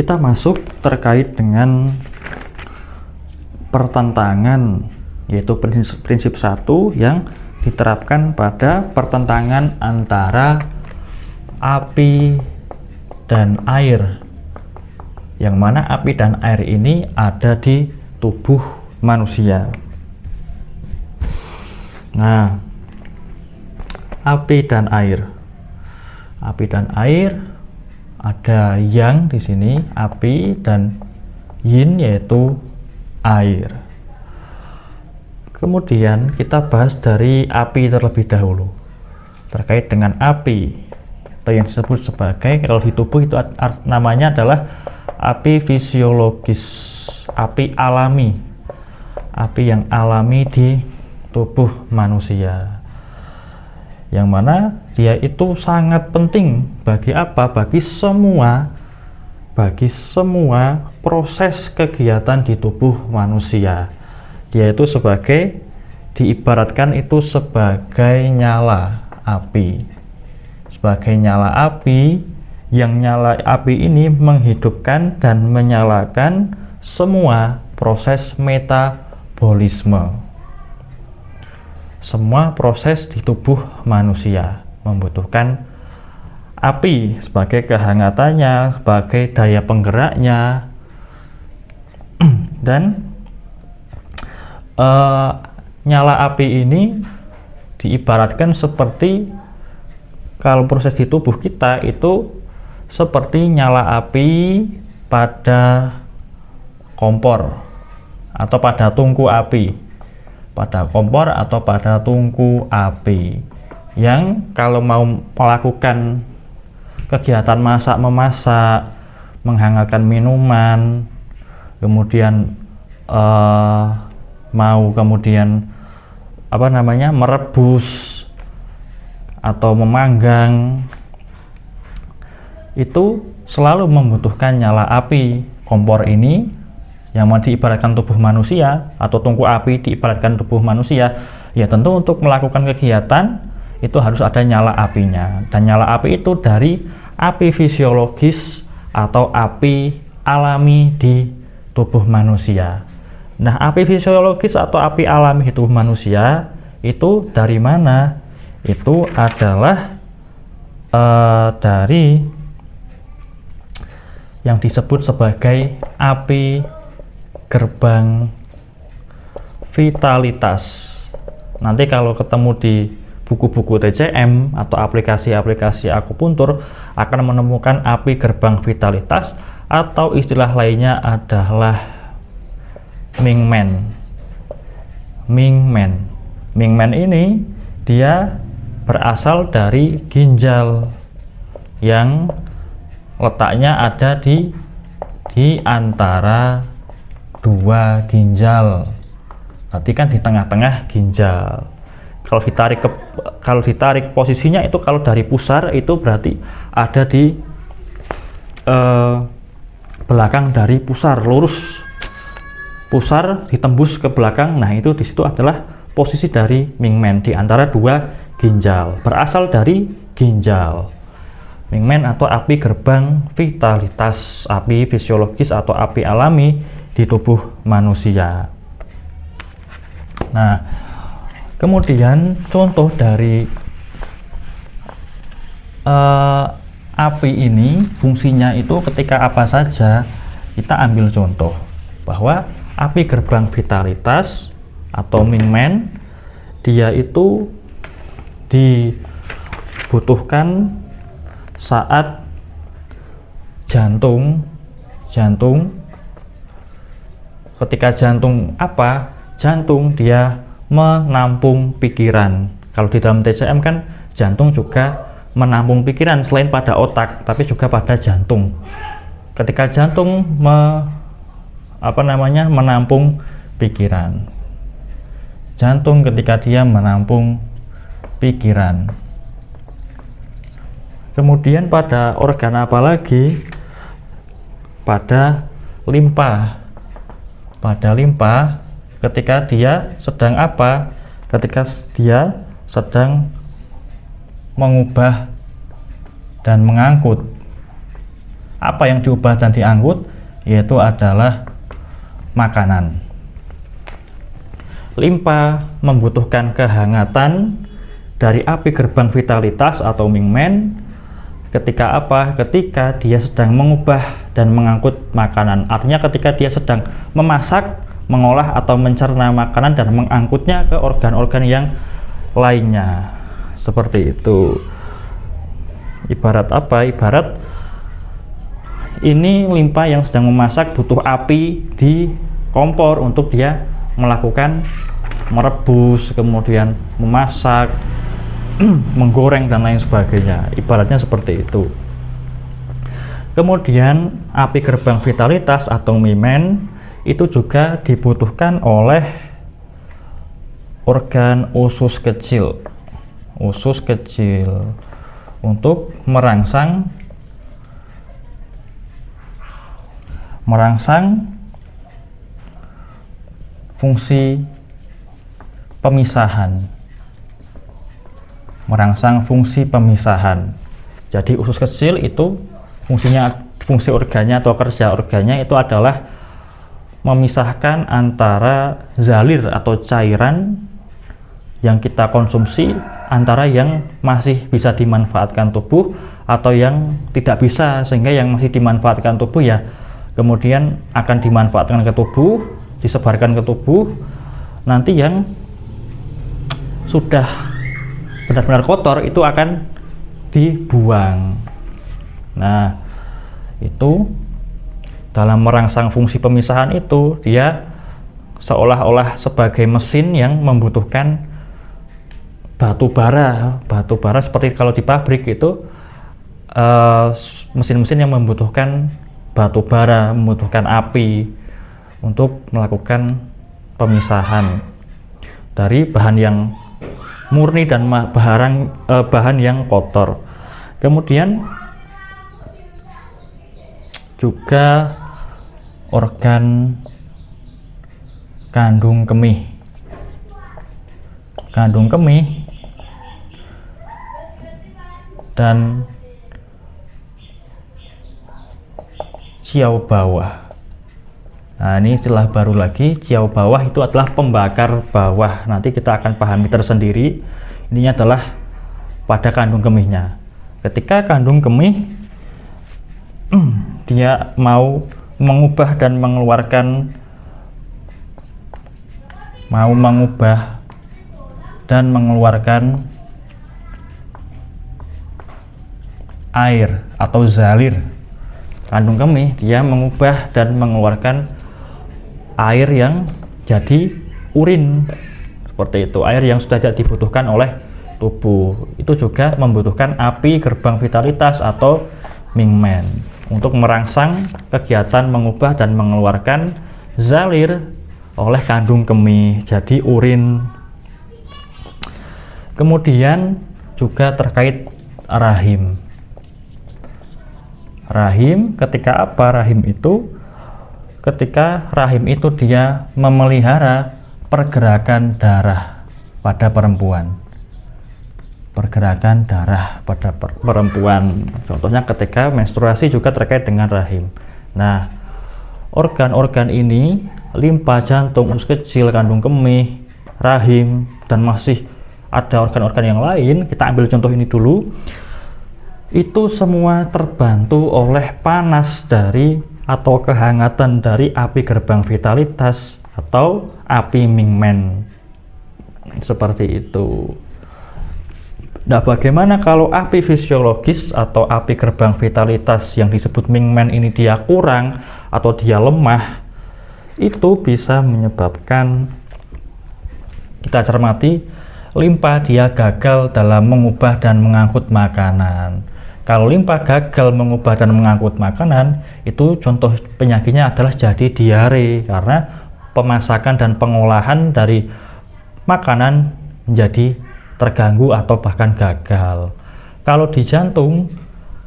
kita masuk terkait dengan pertentangan, yaitu prinsip 1 yang diterapkan pada pertentangan antara api dan air, yang mana api dan air ini ada di tubuh manusia. Nah, api dan air ada yang di sini api dan yin yaitu air. Kemudian kita bahas dari api terlebih dahulu. Terkait dengan api atau yang disebut sebagai, kalau di tubuh itu namanya adalah api fisiologis, api alami, api yang alami di tubuh manusia, yang mana dia itu sangat penting bagi apa? Bagi semua proses kegiatan di tubuh manusia. Dia itu diibaratkan itu sebagai nyala api. Sebagai nyala api, yang nyala api ini menghidupkan dan menyalakan semua proses metabolisme. Semua proses di tubuh manusia membutuhkan api sebagai kehangatannya, sebagai daya penggeraknya, dan nyala api ini diibaratkan seperti, kalau proses di tubuh kita itu seperti nyala api pada kompor atau pada tungku api. Pada kompor atau pada tungku api, yang kalau mau melakukan kegiatan masak-memasak, menghangatkan minuman, kemudian merebus atau memanggang, itu selalu membutuhkan nyala api. Kompor ini yang mau diibaratkan tubuh manusia, atau tungku api diibaratkan tubuh manusia, ya tentu untuk melakukan kegiatan itu harus ada nyala apinya. Dan nyala api itu dari api fisiologis atau api alami di tubuh manusia. Nah, api fisiologis atau api alami di tubuh manusia itu dari mana? Itu adalah dari yang disebut sebagai api gerbang vitalitas. Nanti kalau ketemu di buku-buku TCM atau aplikasi-aplikasi akupuntur akan menemukan api gerbang vitalitas, atau istilah lainnya adalah Mingmen. Mingmen ini dia berasal dari ginjal yang letaknya ada di antara dua ginjal. Berarti kan di tengah-tengah ginjal. Kalau ditarik posisinya itu, kalau dari pusar itu berarti ada di belakang dari pusar, lurus pusar ditembus ke belakang. Nah, itu di situ adalah posisi dari Mingmen di antara dua ginjal, berasal dari ginjal. Mingmen atau api gerbang vitalitas, api fisiologis atau api alami di tubuh manusia. Nah, kemudian contoh dari api ini, fungsinya itu ketika apa saja, kita ambil contoh bahwa api gerbang vitalitas atau Mingmen, dia itu dibutuhkan saat jantung ketika jantung dia menampung pikiran. Kalau di dalam TCM kan jantung juga menampung pikiran, selain pada otak tapi juga pada jantung. Ketika jantung menampung pikiran, jantung ketika dia menampung pikiran. Kemudian pada organ apa lagi? Pada limpa. Pada limpa ketika dia sedang apa? Ketika dia sedang mengubah dan mengangkut apa yang diubah dan diangkut? Yaitu adalah makanan. Limpa membutuhkan kehangatan dari api gerbang vitalitas atau Mingmen ketika apa? Ketika dia sedang mengubah dan mengangkut makanan. Artinya ketika dia sedang memasak, mengolah atau mencerna makanan dan mengangkutnya ke organ-organ yang lainnya. Seperti itu. Ibarat apa? Ibarat ini limpa yang sedang memasak butuh api di kompor untuk dia melakukan merebus, kemudian memasak, menggoreng dan lain sebagainya. Ibaratnya seperti itu. Kemudian api gerbang vitalitas atau Mingmen itu juga dibutuhkan oleh organ usus kecil. Usus kecil untuk merangsang fungsi pemisahan. Merangsang fungsi pemisahan. Jadi usus kecil itu fungsi organnya atau kerja organnya itu adalah memisahkan antara zalir atau cairan yang kita konsumsi antara yang masih bisa dimanfaatkan tubuh atau yang tidak bisa, sehingga yang masih dimanfaatkan tubuh ya kemudian akan dimanfaatkan ke tubuh, disebarkan ke tubuh. Nanti yang sudah benar-benar kotor itu akan dibuang. Nah, itu dalam merangsang fungsi pemisahan itu dia seolah-olah sebagai mesin yang membutuhkan batu bara seperti kalau di pabrik itu mesin-mesin yang membutuhkan batu bara, membutuhkan api untuk melakukan pemisahan dari bahan yang murni dan bahan yang kotor. Kemudian juga organ kandung kemih. Kandung kemih dan ciau bawah. Nah, ini istilah baru lagi. Ciau bawah itu adalah pembakar bawah. Nanti kita akan pahami tersendiri. Ini adalah pada kandung kemihnya. Ketika kandung kemih dia mau mengubah dan mengeluarkan air atau zalir. Kandung kemih dia mengubah dan mengeluarkan air yang jadi urin, seperti itu, air yang sudah tidak dibutuhkan oleh tubuh. Itu juga membutuhkan api gerbang vitalitas atau Mingmen untuk merangsang kegiatan mengubah dan mengeluarkan zalir oleh kandung kemih jadi urin. Kemudian juga terkait rahim. Rahim ketika apa? Rahim itu ketika rahim itu dia memelihara pergerakan darah pada perempuan. Pergerakan darah pada perempuan. Contohnya ketika menstruasi juga terkait dengan rahim. Nah, organ-organ ini, limpa, jantung, usus kecil, kandung kemih, rahim, dan masih ada organ-organ yang lain. Kita ambil contoh ini dulu. Itu semua terbantu oleh panas dari atau kehangatan dari api gerbang vitalitas atau api Mingmen. Seperti itu. Nah, bagaimana kalau api fisiologis atau api gerbang vitalitas yang disebut Mingmen ini dia kurang atau dia lemah? Itu bisa menyebabkan, kita cermati, limpa dia gagal dalam mengubah dan mengangkut makanan. Kalau limpa gagal mengubah dan mengangkut makanan, itu contoh penyakitnya adalah jadi diare, karena pemasakan dan pengolahan dari makanan menjadi terganggu atau bahkan gagal. Kalau di jantung,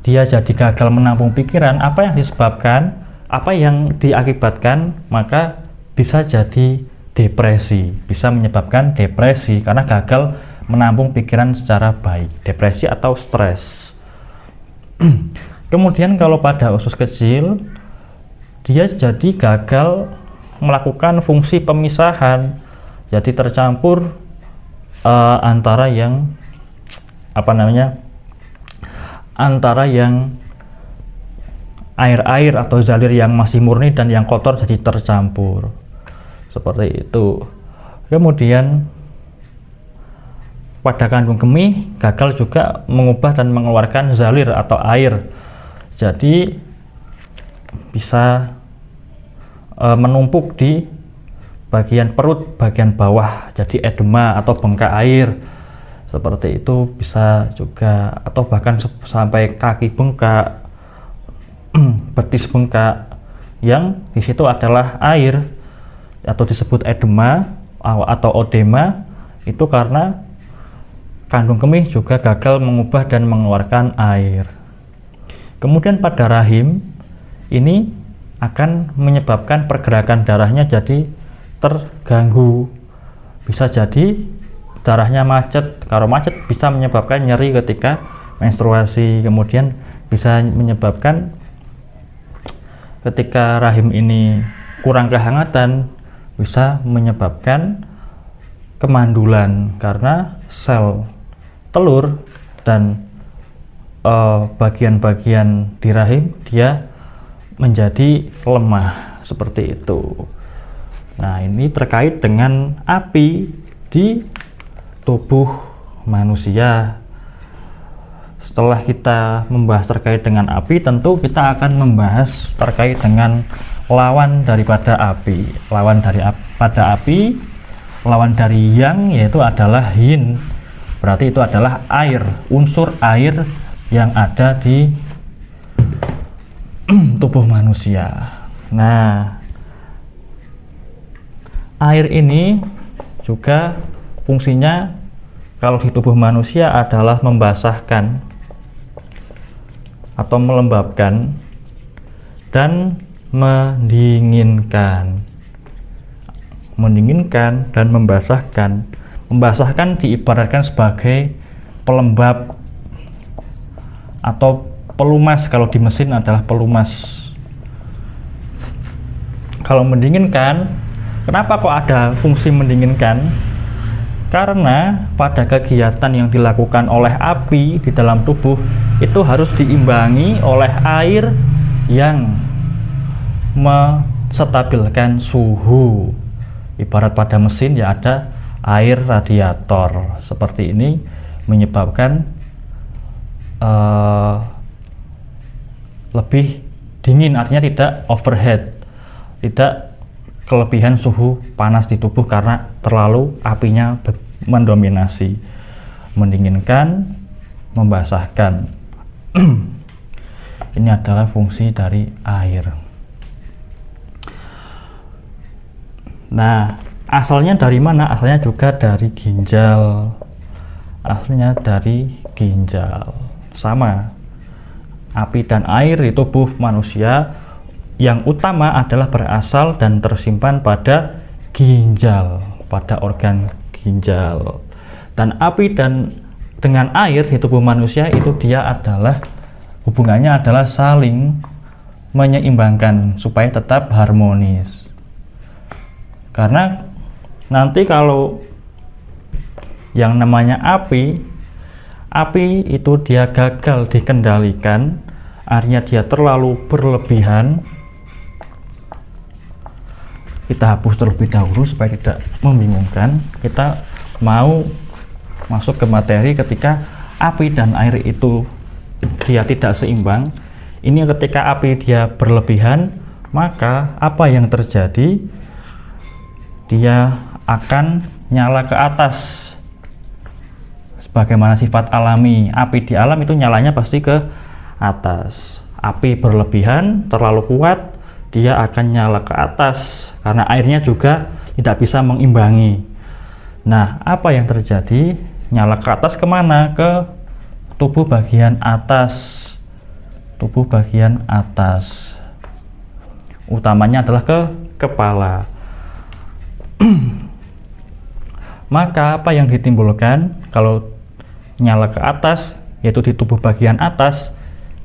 dia jadi gagal menampung pikiran. Apa yang disebabkan, apa yang diakibatkan, maka bisa jadi depresi, bisa menyebabkan depresi karena gagal menampung pikiran secara baik, depresi atau stres. Kemudian kalau pada usus kecil, dia jadi gagal melakukan fungsi pemisahan, jadi tercampur antara yang antara yang air-air atau zalir yang masih murni dan yang kotor jadi tercampur, seperti itu. Kemudian pada kandung kemih gagal juga mengubah dan mengeluarkan zalir atau air, jadi bisa menumpuk di bagian perut bagian bawah, jadi edema atau bengkak air, seperti itu bisa juga, atau bahkan sampai kaki bengkak, betis bengkak, yang di situ adalah air atau disebut edema atau odema, itu karena kandung kemih juga gagal mengubah dan mengeluarkan air. Kemudian pada rahim ini akan menyebabkan pergerakan darahnya jadi terganggu, bisa jadi darahnya macet. Kalau macet bisa menyebabkan nyeri ketika menstruasi, kemudian bisa menyebabkan ketika rahim ini kurang kehangatan, bisa menyebabkan kemandulan karena sel telur dan bagian-bagian di rahim dia menjadi lemah, seperti itu. Nah, ini terkait dengan api di tubuh manusia. Setelah kita membahas terkait dengan api, tentu kita akan membahas terkait dengan lawan daripada api. Lawan daripada api, lawan dari yang, yaitu adalah yin. Berarti itu adalah air, unsur air yang ada di tubuh manusia. Nah, air ini juga fungsinya kalau di tubuh manusia adalah membasahkan atau melembabkan dan mendinginkan. Mendinginkan dan membasahkan. Membasahkan diibaratkan sebagai pelembab atau pelumas, kalau di mesin adalah pelumas. Kalau mendinginkan, kenapa kok ada fungsi mendinginkan? Karena pada kegiatan yang dilakukan oleh api di dalam tubuh itu harus diimbangi oleh air yang menstabilkan suhu. Ibarat pada mesin ya ada air radiator seperti ini, menyebabkan lebih dingin, artinya tidak overheat, tidak kelebihan suhu panas di tubuh karena terlalu apinya mendominasi. Mendinginkan, membasahkan. Ini adalah fungsi dari air. Nah, asalnya dari mana? Asalnya juga dari ginjal. Asalnya dari ginjal. Sama, api dan air di tubuh manusia yang utama adalah berasal dan tersimpan pada ginjal, pada organ ginjal. Dan api dan dengan air di tubuh manusia itu dia adalah hubungannya adalah saling menyeimbangkan supaya tetap harmonis. Karena nanti kalau yang namanya api itu dia gagal dikendalikan, artinya dia terlalu berlebihan. Kita hapus terlebih dahulu supaya tidak membingungkan. Kita mau masuk ke materi ketika api dan air itu dia tidak seimbang. Ini ketika api dia berlebihan, maka apa yang terjadi? Dia akan nyala ke atas. Bagaimana sifat alami api di alam itu nyalanya pasti ke atas. Api berlebihan terlalu kuat, dia akan nyala ke atas karena airnya juga tidak bisa mengimbangi. Nah, apa yang terjadi? Nyala ke atas kemana? Ke tubuh bagian atas. Tubuh bagian atas. Utamanya adalah ke kepala. Maka apa yang ditimbulkan kalau nyala ke atas, yaitu di tubuh bagian atas,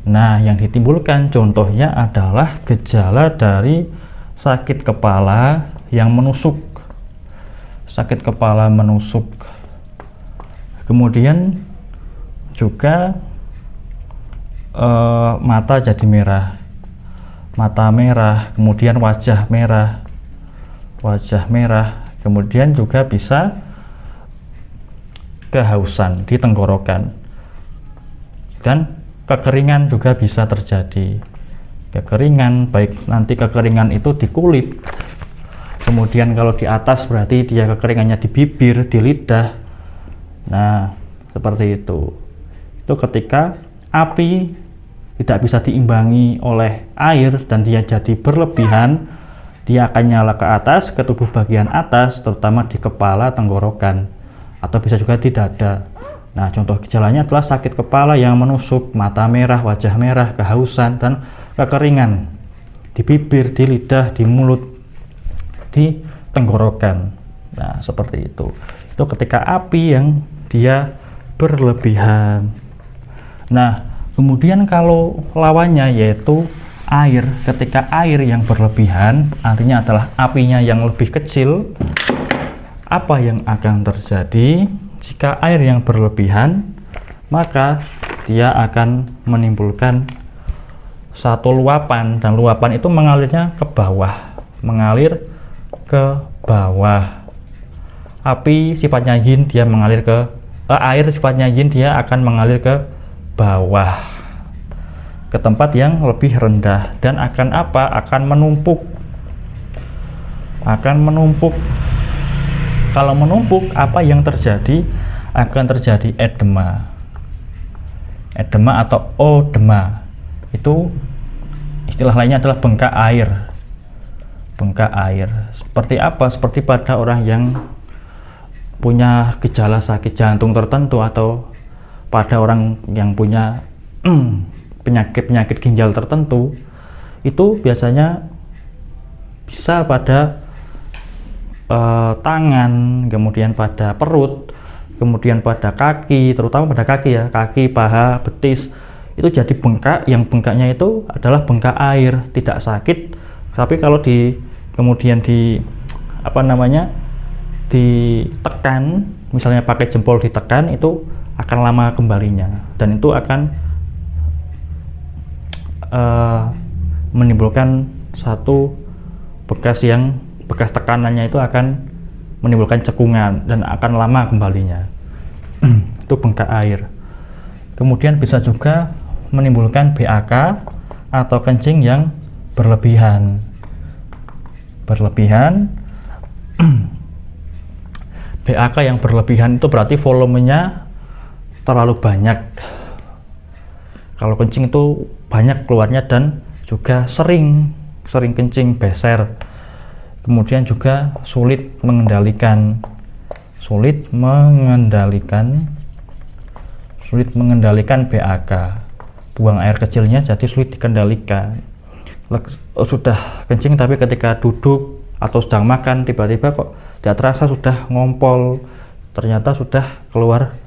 Nah, yang ditimbulkan contohnya adalah gejala dari sakit kepala yang menusuk. Sakit kepala menusuk. Kemudian juga mata jadi merah. Mata merah, kemudian wajah merah. Wajah merah. Kemudian juga bisa kehausan di tenggorokan. Dan kekeringan juga bisa terjadi. Kekeringan, baik nanti kekeringan itu di kulit, kemudian kalau di atas berarti dia kekeringannya di bibir, di lidah. Nah, seperti itu. Itu ketika api tidak bisa diimbangi oleh air dan dia jadi berlebihan, dia akan nyala ke atas, ke tubuh bagian atas, terutama di kepala, tenggorokan, atau bisa juga di dada. Nah, contoh gejalanya adalah sakit kepala yang menusuk, mata merah, wajah merah, kehausan, dan kekeringan di bibir, di lidah, di mulut, di tenggorokan. Nah, seperti itu. Itu ketika api yang dia berlebihan. Nah, kemudian kalau lawannya yaitu air. Ketika air yang berlebihan, artinya adalah apinya yang lebih kecil, apa yang akan terjadi? Jika air yang berlebihan, maka dia akan menimbulkan satu luapan, dan luapan itu mengalirnya ke bawah, mengalir ke bawah. Api sifatnya yin, dia mengalir ke air sifatnya yin, dia akan mengalir ke bawah, ke tempat yang lebih rendah, dan akan apa? Akan menumpuk. Akan menumpuk. Kalau menumpuk, apa yang terjadi? Akan terjadi edema. Edema atau odema. Itu istilah lainnya adalah bengkak air. Bengkak air. Seperti apa? Seperti pada orang yang punya gejala sakit jantung tertentu, atau pada orang yang punya penyakit-penyakit ginjal tertentu. Itu biasanya bisa pada tangan, kemudian pada perut, kemudian pada kaki, terutama pada kaki ya, kaki, paha, betis, itu jadi bengkak, yang bengkaknya itu adalah bengkak air, tidak sakit, tapi kalau kemudian ditekan, misalnya pakai jempol ditekan, itu akan lama kembalinya, dan itu akan menimbulkan satu bekas tekanannya itu akan menimbulkan cekungan dan akan lama kembalinya. Itu bengkak air. Kemudian bisa juga menimbulkan BAK atau kencing yang berlebihan. BAK yang berlebihan itu berarti volumenya terlalu banyak. Kalau kencing itu banyak keluarnya dan juga sering kencing, beser. Kemudian juga sulit mengendalikan BAK, buang air kecilnya jadi sulit dikendalikan. Sudah kencing tapi ketika duduk atau sedang makan tiba-tiba kok tidak terasa sudah ngompol, ternyata sudah keluar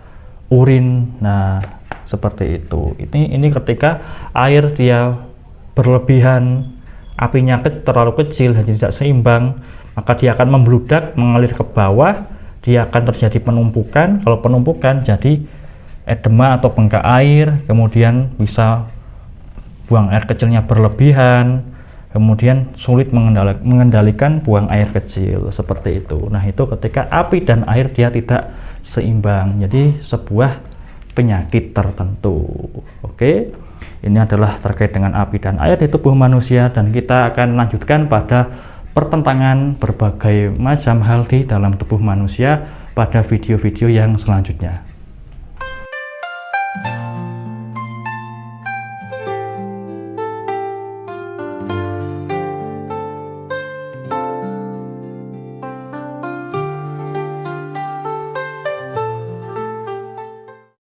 urin. Nah, seperti itu. Ini ketika air dia berlebihan, apinya terlalu kecil dan tidak seimbang, maka dia akan membludak, mengalir ke bawah, dia akan terjadi penumpukan. Kalau penumpukan jadi edema atau bengkak air, kemudian bisa buang air kecilnya berlebihan, kemudian sulit mengendalikan buang air kecil, seperti itu. Nah, itu ketika api dan air dia tidak seimbang, jadi sebuah penyakit tertentu. Oke, ini adalah terkait dengan api dan air di tubuh manusia, dan kita akan lanjutkan pada pertentangan berbagai macam hal di dalam tubuh manusia pada video-video yang selanjutnya.